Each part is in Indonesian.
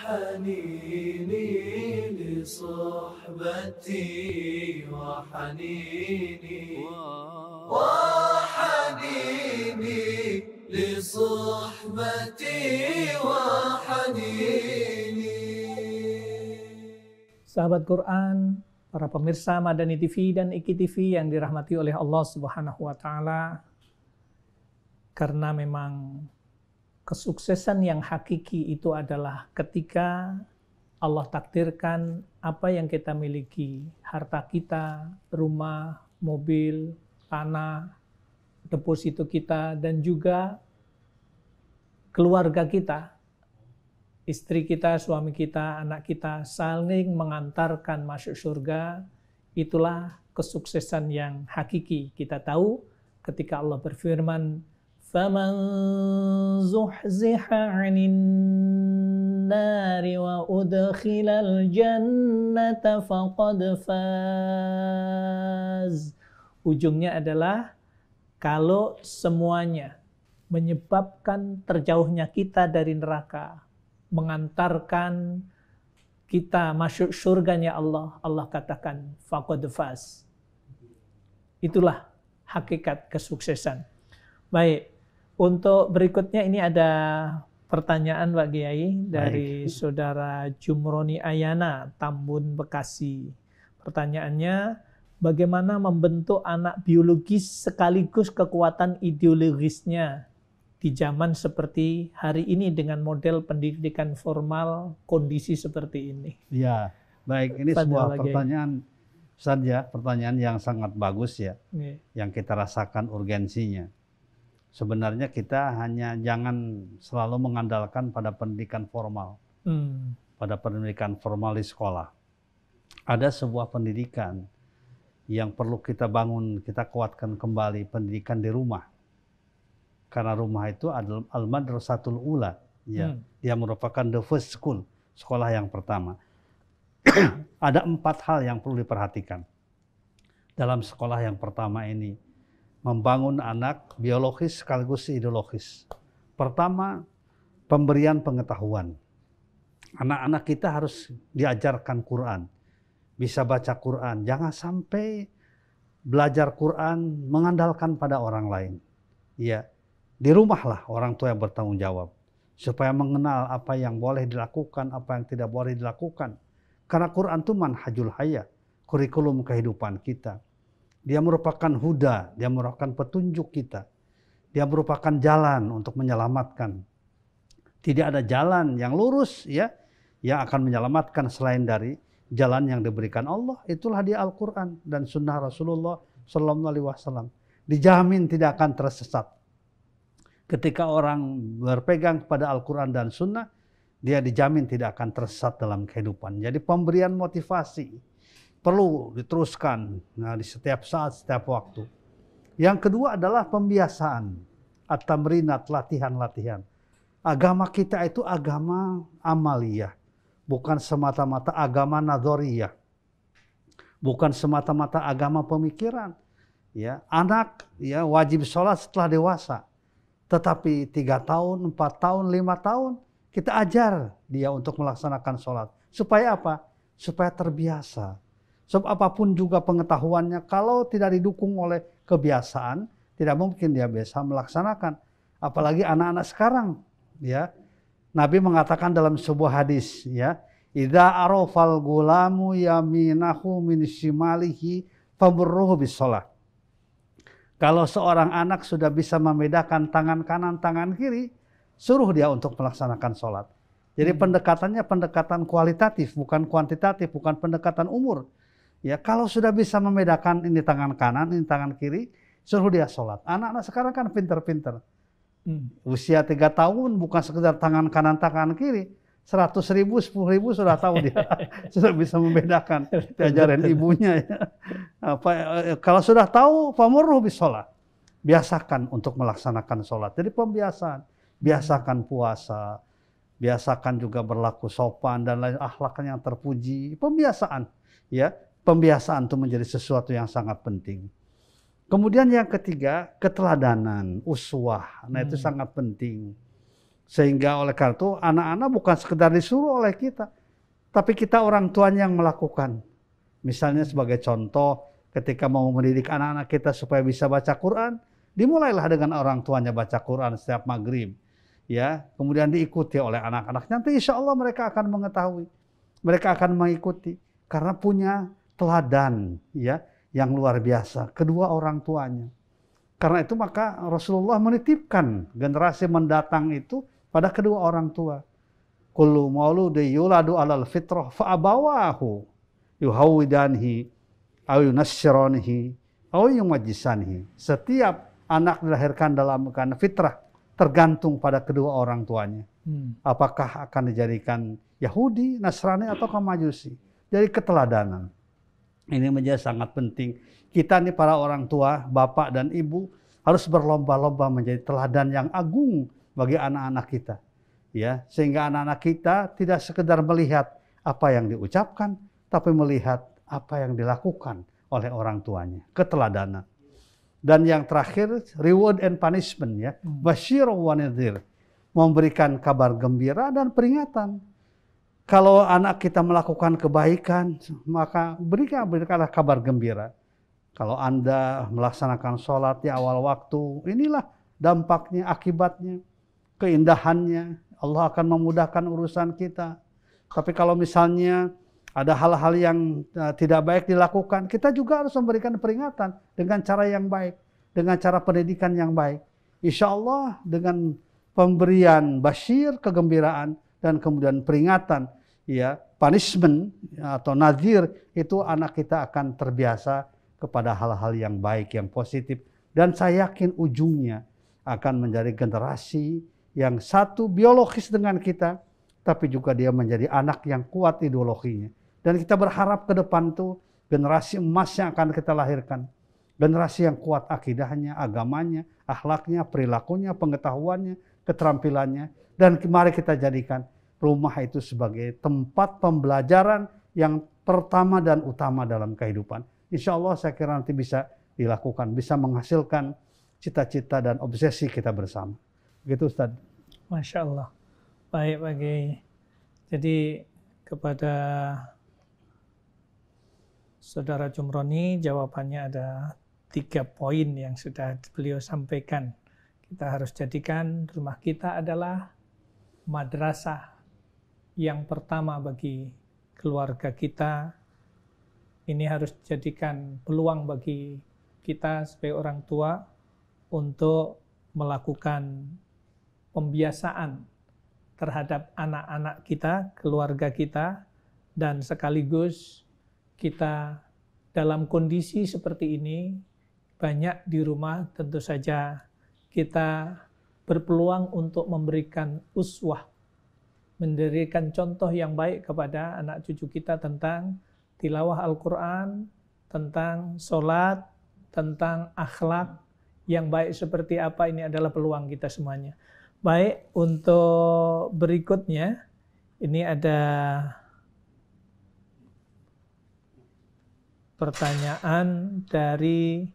حنيني لصحبتي وحنيني وحنيني لصحبتي وحنيني. Sahabat Quran, para pemirsa Madani TV dan Iki TV yang dirahmati oleh Allah Subhanahu wa Ta'ala, karena memang kesuksesan yang hakiki itu adalah ketika Allah takdirkan apa yang kita miliki, harta kita, rumah, mobil, tanah, deposito kita, dan juga keluarga kita, istri kita, suami kita, anak kita, saling mengantarkan masuk surga. Itulah kesuksesan yang hakiki. Kita tahu ketika Allah berfirman, فَمَنْ زُحْزِحَ عَنِ النَّارِ وَأُدْخِلَ الْجَنَّةَ فَقَدْ فَازَ. Ujungnya adalah kalau semuanya menyebabkan terjauhnya kita dari neraka, mengantarkan kita masuk surganya Allah, Allah katakan faqad faz. Itulah hakikat kesuksesan. Baik, untuk berikutnya ini ada pertanyaan Pak Kiai dari Saudara Jumroni Ayana, Tambun, Bekasi. Pertanyaannya, bagaimana membentuk anak biologis sekaligus kekuatan ideologisnya di zaman seperti hari ini dengan model pendidikan formal, kondisi seperti ini? Ya, baik. Ini sebuah pertanyaan saja, pertanyaan yang sangat bagus ya, yang kita rasakan urgensinya. Sebenarnya kita hanya jangan selalu mengandalkan pada pendidikan formal, pada pendidikan formal di sekolah. Ada sebuah pendidikan yang perlu kita bangun, kita kuatkan kembali, pendidikan di rumah. Karena rumah itu adalah al-madrasatul ula, ya. Dia merupakan the first school, sekolah yang pertama. Ada 4 hal yang perlu diperhatikan dalam sekolah yang pertama ini. Membangun anak biologis sekaligus ideologis. Pertama, pemberian pengetahuan. Anak-anak kita harus diajarkan Quran, bisa baca Quran. Jangan sampai belajar Quran mengandalkan pada orang lain. Ya, di rumahlah orang tua yang bertanggung jawab, supaya mengenal apa yang boleh dilakukan, apa yang tidak boleh dilakukan. Karena Quran itu manhajul hayah, kurikulum kehidupan kita. Dia merupakan huda, dia merupakan petunjuk kita. Dia merupakan jalan untuk menyelamatkan. Tidak ada jalan yang lurus ya, yang akan menyelamatkan selain dari jalan yang diberikan Allah. Itulah di Al-Quran dan Sunnah Rasulullah SAW. Dijamin tidak akan tersesat. Ketika orang berpegang kepada Al-Quran dan Sunnah, dia dijamin tidak akan tersesat dalam kehidupan. Jadi pemberian motivasi perlu diteruskan di setiap saat, setiap waktu. Yang kedua adalah pembiasaan, at-tamrinat, latihan-latihan. Agama kita itu agama amaliyah, bukan semata-mata agama nadhoriyah, bukan semata-mata agama pemikiran. Ya, anak ya wajib sholat setelah dewasa, tetapi 3 tahun, 4 tahun, 5 tahun kita ajar dia untuk melaksanakan sholat. Supaya apa? Supaya terbiasa. Sebab apapun juga pengetahuannya, kalau tidak didukung oleh kebiasaan, tidak mungkin dia bisa melaksanakan. Apalagi anak-anak sekarang, ya. Nabi mengatakan dalam sebuah hadis, ya, idza arafal gulamu yaminahu min shimalihi famurruhu bis-shalah. Kalau seorang anak sudah bisa membedakan tangan kanan, tangan kiri, suruh dia untuk melaksanakan sholat. Jadi pendekatannya pendekatan kualitatif, bukan kuantitatif, bukan pendekatan umur. Ya, kalau sudah bisa membedakan ini tangan kanan, ini tangan kiri, suruh dia sholat. Anak-anak sekarang kan pinter-pinter. Usia 3 tahun bukan sekedar tangan kanan, tangan kiri. 100.000, 10.000 sudah tahu dia. Sudah bisa membedakan. Diajarin ibunya. Ya. Kalau sudah tahu, famurruh bis sholat. Biasakan untuk melaksanakan sholat. Jadi pembiasaan. Biasakan puasa. Biasakan juga berlaku sopan dan lain akhlaknya yang terpuji. Pembiasaan. Ya. Pembiasaan itu menjadi sesuatu yang sangat penting. Kemudian yang ketiga, keteladanan, uswah. Nah itu sangat penting. Sehingga oleh karena itu anak-anak bukan sekedar disuruh oleh kita, tapi kita orang tuanya yang melakukan. Misalnya sebagai contoh, ketika mau mendidik anak-anak kita supaya bisa baca Quran, dimulailah dengan orang tuanya baca Quran setiap maghrib. Ya, kemudian diikuti oleh anak-anak. Nanti insya Allah mereka akan mengetahui, mereka akan mengikuti karena punya teladan ya yang luar biasa kedua orang tuanya. Karena itu maka Rasulullah menitipkan generasi mendatang itu pada kedua orang tua. Kullu mauludin yuladu alal fitrah fa abawahu yuhawwidanhi aw yunassiranihi aw yumajjisanihi. Setiap anak dilahirkan dalam keadaan fitrah, tergantung pada kedua orang tuanya. Apakah akan dijadikan Yahudi, Nasrani, atau Majusi. Jadi keteladanan. Ini menjadi sangat penting. Kita nih para orang tua, bapak dan ibu, harus berlomba-lomba menjadi teladan yang agung bagi anak-anak kita. Ya, sehingga anak-anak kita tidak sekedar melihat apa yang diucapkan, tapi melihat apa yang dilakukan oleh orang tuanya. Keteladanan. Dan yang terakhir, reward and punishment ya. Basyir wa nadhir. Memberikan kabar gembira dan peringatan. Kalau anak kita melakukan kebaikan, maka berikanlah kabar gembira. Kalau Anda melaksanakan sholat di awal waktu, inilah dampaknya, akibatnya, keindahannya. Allah akan memudahkan urusan kita. Tapi kalau misalnya ada hal-hal yang tidak baik dilakukan, kita juga harus memberikan peringatan dengan cara yang baik, dengan cara pendidikan yang baik. Insya Allah dengan pemberian basyir, kegembiraan, dan kemudian peringatan, ya punishment atau nadhir, itu anak kita akan terbiasa kepada hal-hal yang baik, yang positif. Dan saya yakin ujungnya akan menjadi generasi yang satu biologis dengan kita, tapi juga dia menjadi anak yang kuat ideologinya. Dan kita berharap ke depan tuh generasi emas yang akan kita lahirkan. Generasi yang kuat akidahnya, agamanya, akhlaknya, perilakunya, pengetahuannya, keterampilannya. Dan mari kita jadikan rumah itu sebagai tempat pembelajaran yang pertama dan utama dalam kehidupan. Insya Allah saya kira nanti bisa dilakukan, bisa menghasilkan cita-cita dan obsesi kita bersama. Begitu Ustaz. Masya Allah. Baik Pak Kiai. Jadi kepada Saudara Jumroni, jawabannya ada 3 poin yang sudah beliau sampaikan. Kita harus jadikan rumah kita adalah madrasah yang pertama bagi keluarga kita. Ini harus dijadikan peluang bagi kita sebagai orang tua untuk melakukan pembiasaan terhadap anak-anak kita, keluarga kita, dan sekaligus kita dalam kondisi seperti ini, banyak di rumah tentu saja kita berpeluang untuk memberikan uswah, memberikan contoh yang baik kepada anak cucu kita tentang tilawah Al-Quran, tentang sholat, tentang akhlak yang baik seperti apa. Ini adalah peluang kita semuanya. Baik, untuk berikutnya, ini ada pertanyaan dari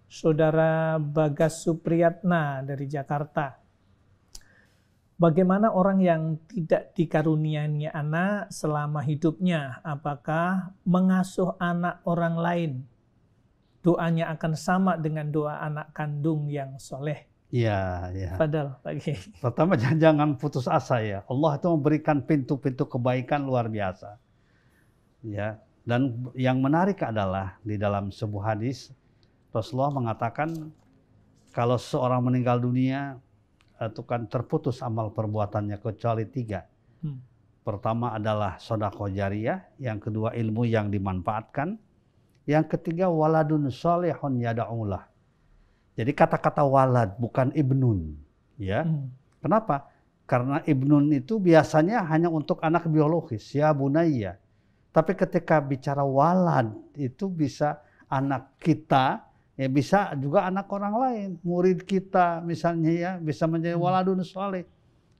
Saudara Bagas Supriyatna dari Jakarta. Bagaimana orang yang tidak dikaruniai anak selama hidupnya? Apakah mengasuh anak orang lain doanya akan sama dengan doa anak kandung yang soleh? Ya, ya. Padahal lagi. Pertama jangan putus asa ya. Allah itu memberikan pintu-pintu kebaikan luar biasa. Ya. Dan yang menarik adalah di dalam sebuah hadis Rasulullah mengatakan kalau seorang meninggal dunia itu kan terputus amal perbuatannya kecuali 3. Pertama adalah sedekah jariyah, yang kedua ilmu yang dimanfaatkan, yang ketiga waladun sholihun yad'ulah. Jadi kata-kata walad bukan ibnun, ya. Kenapa? Karena ibnun itu biasanya hanya untuk anak biologis, ya bunayya. Tapi ketika bicara walad itu bisa anak kita, ya bisa juga anak orang lain, murid kita misalnya ya, bisa menjadi waladun sholih.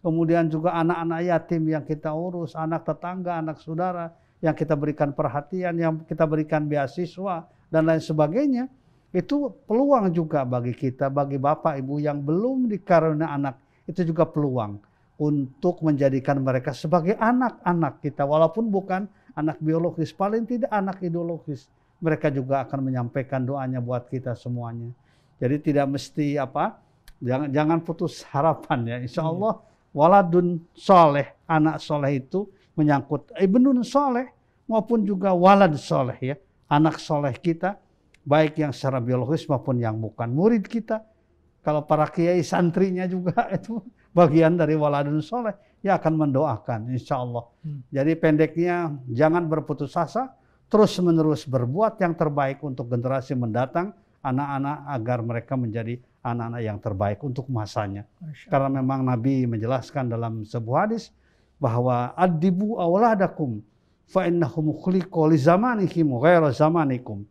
Kemudian juga anak-anak yatim yang kita urus, anak tetangga, anak saudara yang kita berikan perhatian, yang kita berikan beasiswa dan lain sebagainya. Itu peluang juga bagi kita, bagi bapak ibu yang belum dikaruniai anak, itu juga peluang untuk menjadikan mereka sebagai anak-anak kita, walaupun bukan anak biologis, paling tidak anak ideologis. Mereka juga akan menyampaikan doanya buat kita semuanya. Jadi tidak mesti jangan putus harapan ya. Insya Allah waladun soleh, anak soleh itu menyangkut ibnun soleh maupun juga walad soleh ya. Anak soleh kita, baik yang secara biologis maupun yang bukan. Murid kita, kalau para kiai santrinya juga itu bagian dari waladun soleh, ya akan mendoakan insya Allah. Jadi pendeknya jangan berputus asa, terus menerus berbuat yang terbaik untuk generasi mendatang, anak-anak agar mereka menjadi anak-anak yang terbaik untuk masanya. Karena memang Nabi menjelaskan dalam sebuah hadis bahwa adibu awladakum fa innahum khuliqu li zamanihim ghairu zamanikum.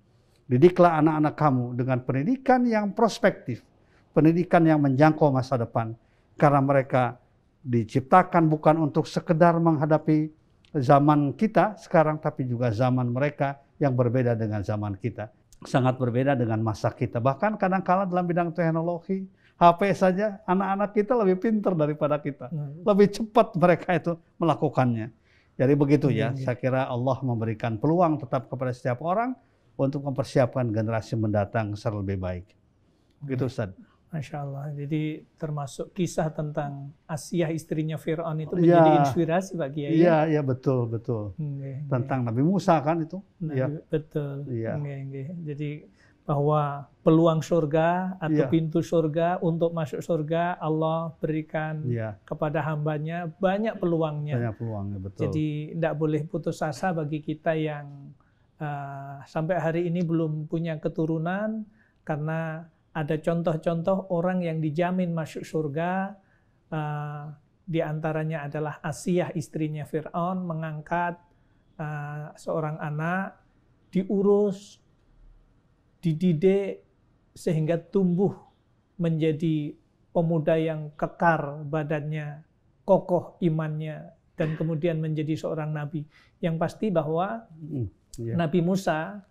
Didiklah anak-anak kamu dengan pendidikan yang prospektif, pendidikan yang menjangkau masa depan, karena mereka diciptakan bukan untuk sekedar menghadapi zaman kita sekarang, tapi juga zaman mereka yang berbeda dengan zaman kita. Sangat berbeda dengan masa kita. Bahkan kadang-kala dalam bidang teknologi, HP saja anak-anak kita lebih pintar daripada kita. Lebih cepat mereka itu melakukannya. Jadi begitu ya, saya kira Allah memberikan peluang tetap kepada setiap orang untuk mempersiapkan generasi mendatang secara lebih baik. Begitu Ustaz. Masya Allah. Jadi termasuk kisah tentang Asiyah istrinya Fir'aun itu menjadi inspirasi bagi Kiai. Iya, betul. Tentang Nabi Musa kan itu. Betul. Jadi bahwa peluang surga atau pintu surga untuk masuk surga Allah berikan kepada hambanya banyak peluangnya. Banyak peluangnya, betul. Jadi tidak boleh putus asa bagi kita yang sampai hari ini belum punya keturunan, karena ada contoh-contoh orang yang dijamin masuk surga, di antaranya adalah Asiyah istrinya Fir'aun mengangkat seorang anak, diurus, dididik sehingga tumbuh menjadi pemuda yang kekar badannya, kokoh imannya, dan kemudian menjadi seorang nabi. Yang pasti bahwa Nabi Musa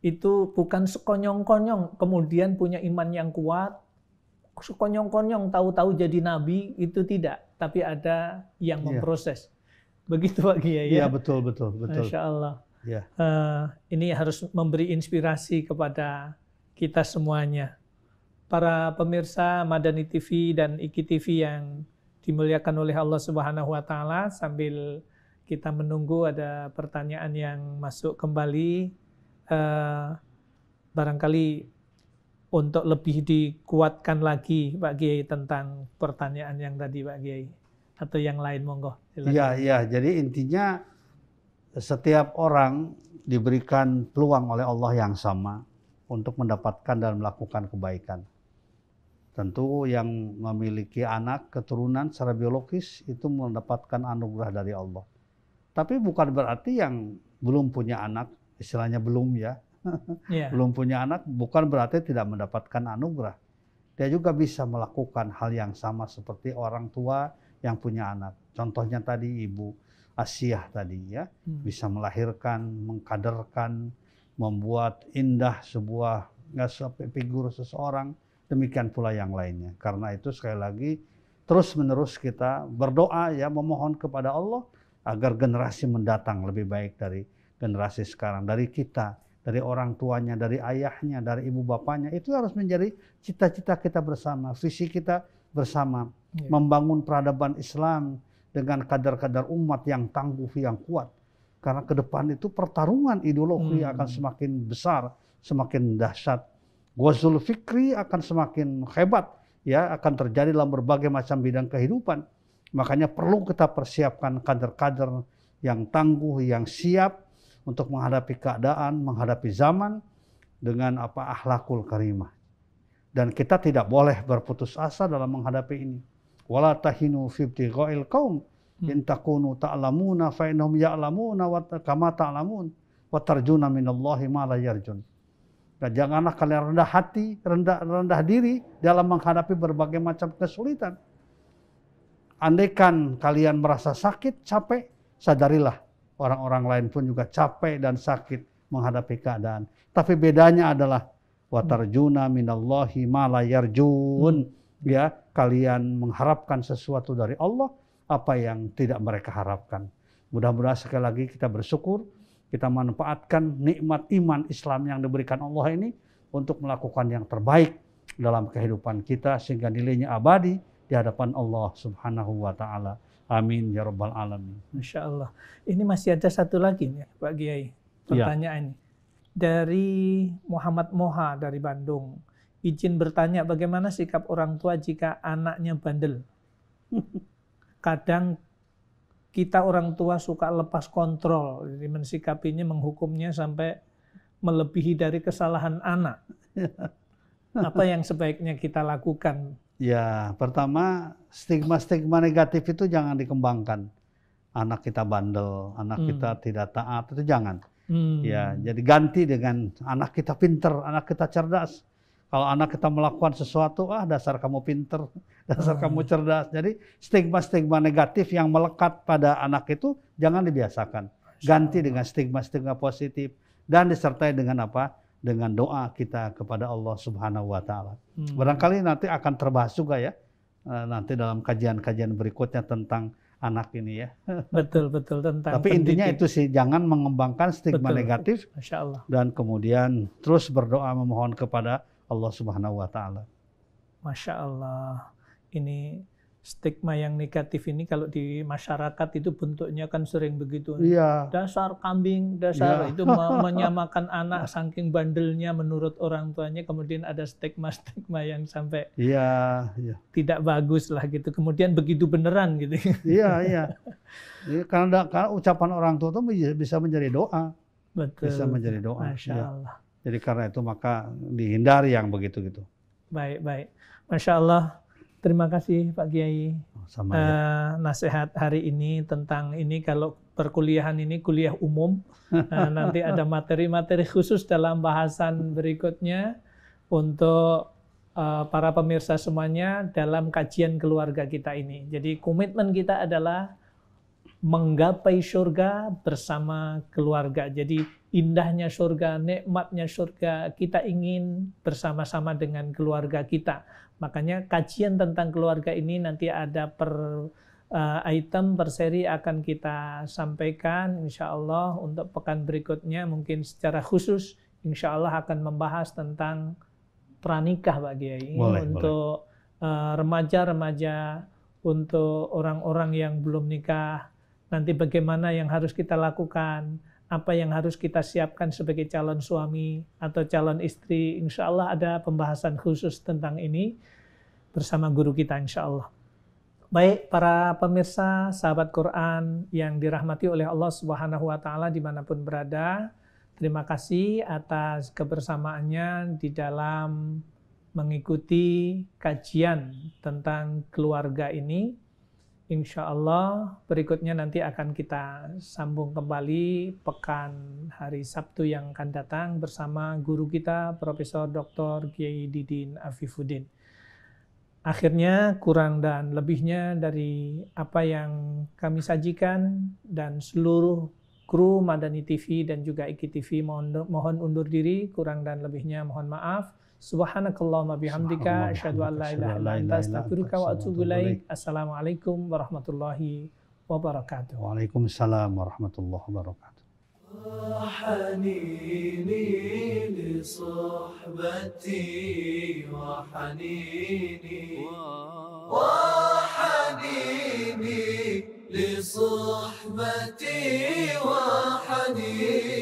itu bukan sekonyong-konyong kemudian punya iman yang kuat, sekonyong-konyong tahu-tahu jadi nabi, itu tidak, tapi ada yang memproses. Begitu Pak Kiai ya? Iya, betul. Masya Allah. Ini harus memberi inspirasi kepada kita semuanya. Para pemirsa Madani TV dan IKI TV yang dimuliakan oleh Allah Subhanahu wa taala, sambil kita menunggu ada pertanyaan yang masuk kembali, barangkali untuk lebih dikuatkan lagi Pak Kiai tentang pertanyaan yang tadi Pak Kiai, atau yang lain, monggo. Iya, jadi intinya setiap orang diberikan peluang oleh Allah yang sama untuk mendapatkan dan melakukan kebaikan. Tentu yang memiliki anak keturunan secara biologis itu mendapatkan anugerah dari Allah. Tapi bukan berarti yang belum punya anak, istilahnya belum ya, belum punya anak, bukan berarti tidak mendapatkan anugerah. Dia juga bisa melakukan hal yang sama seperti orang tua yang punya anak. Contohnya tadi Ibu Asiyah tadi ya, bisa melahirkan, mengkaderkan, membuat indah sebuah figur seseorang, demikian pula yang lainnya. Karena itu sekali lagi terus menerus kita berdoa ya, memohon kepada Allah agar generasi mendatang lebih baik dari generasi sekarang, dari kita, dari orang tuanya, dari ayahnya, dari ibu bapaknya. Itu harus menjadi cita-cita kita bersama, visi kita bersama, membangun peradaban Islam dengan kadar-kadar umat yang tangguh, yang kuat. Karena ke depan itu pertarungan ideologi akan semakin besar, semakin dahsyat. Ghazul fikri akan semakin hebat, ya, akan terjadi dalam berbagai macam bidang kehidupan. Makanya perlu kita persiapkan kader-kader yang tangguh, yang siap untuk menghadapi keadaan, menghadapi zaman dengan akhlakul karimah. Dan kita tidak boleh berputus asa dalam menghadapi ini. Wala tahinu fi ibtigha'il qaum in takunu ta'lamuna fa innahum ya'lamuna wa kama ta'lamun wa tarjuna minallahi ma la yarjun. Dan janganlah kalian rendah hati, rendah diri dalam menghadapi berbagai macam kesulitan. Andaikan kalian merasa sakit, capek, sadarilah orang-orang lain pun juga capek dan sakit menghadapi keadaan. Tapi bedanya adalah watarjuna minallahi ma la yarjun. Ya, kalian mengharapkan sesuatu dari Allah apa yang tidak mereka harapkan. Mudah-mudahan sekali lagi kita bersyukur, kita manfaatkan nikmat iman Islam yang diberikan Allah ini untuk melakukan yang terbaik dalam kehidupan kita sehingga nilainya abadi di hadapan Allah Subhanahu wa taala. Amin ya rabbal alamin. Masya Allah. Ini masih ada satu lagi nih Pak Kiai. Pertanyaan dari Muhammad Moha dari Bandung. Izin bertanya, bagaimana sikap orang tua jika anaknya bandel? Kadang kita orang tua suka lepas kontrol, jadi mensikapinya, menghukumnya sampai melebihi dari kesalahan anak. Apa yang sebaiknya kita lakukan? Ya, pertama stigma-stigma negatif itu jangan dikembangkan. Anak kita bandel, anak kita tidak taat, itu jangan. Ya, jadi ganti dengan anak kita pinter, anak kita cerdas. Kalau anak kita melakukan sesuatu, dasar kamu pinter, dasar kamu cerdas. Jadi stigma-stigma negatif yang melekat pada anak itu jangan dibiasakan. Ganti dengan stigma-stigma positif dan disertai dengan apa? Dengan doa kita kepada Allah Subhanahu wa taala. Barangkali nanti akan terbahas juga ya nanti dalam kajian-kajian berikutnya tentang anak ini ya. Betul tentang. Tapi intinya itu sih, jangan mengembangkan stigma negatif. Masya Allah. Dan kemudian terus berdoa memohon kepada Allah Subhanahu wa taala. Masya Allah. Ini stigma yang negatif ini kalau di masyarakat itu bentuknya kan sering begitu. Iya. Dasar kambing, dasar itu menyamakan anak saking bandelnya menurut orang tuanya, kemudian ada stigma-stigma yang sampai tidak bagus lah gitu. Kemudian begitu beneran gitu. Iya. Karena ucapan orang tua itu bisa menjadi doa. Betul. Bisa menjadi doa. Masya Allah. Jadi karena itu maka dihindari yang begitu-gitu. Baik. Masya Allah. Terima kasih Pak Kiai. Nasihat hari ini tentang ini, kalau perkuliahan ini kuliah umum. Nanti ada materi-materi khusus dalam bahasan berikutnya untuk para pemirsa semuanya dalam kajian keluarga kita ini. Jadi komitmen kita adalah menggapai surga bersama keluarga. Jadi indahnya surga, nikmatnya surga kita ingin bersama-sama dengan keluarga kita. Makanya kajian tentang keluarga ini nanti ada per item, per seri akan kita sampaikan insya Allah. Untuk pekan berikutnya mungkin secara khusus insya Allah akan membahas tentang pranikah Pak Kiai. Untuk remaja-remaja, untuk orang-orang yang belum nikah, nanti bagaimana yang harus kita lakukan, apa yang harus kita siapkan sebagai calon suami atau calon istri. Insya Allah ada pembahasan khusus tentang ini bersama guru kita insya Allah. Baik para pemirsa, sahabat Quran yang dirahmati oleh Allah Subhanahu wa taala dimanapun berada, terima kasih atas kebersamaannya di dalam mengikuti kajian tentang keluarga ini. Insya Allah berikutnya nanti akan kita sambung kembali pekan hari Sabtu yang akan datang bersama guru kita Profesor Dr. Kiai Didin Afifuddin. Akhirnya kurang dan lebihnya dari apa yang kami sajikan dan seluruh kru Madani TV dan juga IKI TV mohon undur diri, kurang dan lebihnya mohon maaf. Subhanakallahumma bihamdika asyhadu an la ilaha illa anta astaghfiruka wa atubu ilaik. Assalamualaikum warahmatullahi wabarakatuh. Waalaikumsalam warahmatullahi wabarakatuh. حنيني لصحبتي وحنيني لصحبتي وحنيني